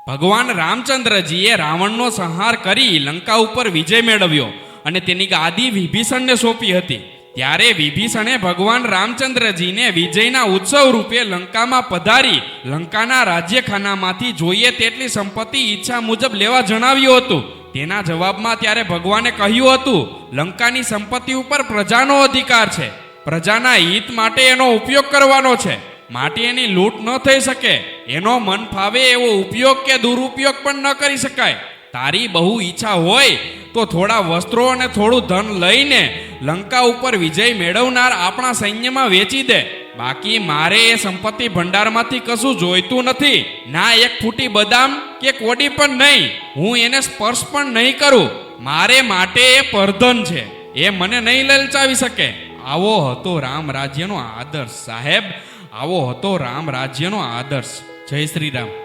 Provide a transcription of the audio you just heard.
ભગવાન રામચંદ્રજીએ રાવણનો સંહાર કરી લંકા ઉપર વિજય મેળવ્યો અને તેની ગાદી વિભીષણને સોંપી હતી. ત્યારે વિભીષણે ભગવાન રામચંદ્રજીને વિજયના ઉત્સવ રૂપે લંકામાં પધારી લંકાના રાજ્યખાનામાંથી જોઈએ તેટલી સંપત્તિ ઈચ્છા મુજબ લેવા જણાવ્યું હતું. તેના જવાબમાં ત્યારે ભગવાને કહ્યું હતું, લંકાની સંપત્તિ ઉપર પ્રજાનો અધિકાર છે, પ્રજાના હિત માટે એનો ઉપયોગ કરવાનો છે, માટે એની લૂંટ ન થઈ શકે. એનો મન ફાવે એવો ઉપયોગ કે દુરુપયોગ પણ ન કરી શકાય. તારી બહુ ઈચ્છા હોય તો થોડા વસ્ત્રો અને થોડું ધન લઈને લંકા ઉપર વિજય મેળવનાર આપણા સૈન્યમાં વેચી દે. બાકી મારે એ સંપત્તિ ભંડારમાંથી કશું જોઈતું નથી. ના એક ફૂટી બદામ કે કોડી પણ નહીં. હું એને સ્પર્શ પણ નહીં કરું. મારે માટે એ પરધન છે, એ મને નહીં લલચાવી શકે. આવો હતો રામ રાજ્યનો આદર્શ. સાહેબ, આવો હતો રામ રાજ્યનો આદર્શ. જય શ્રી રામ.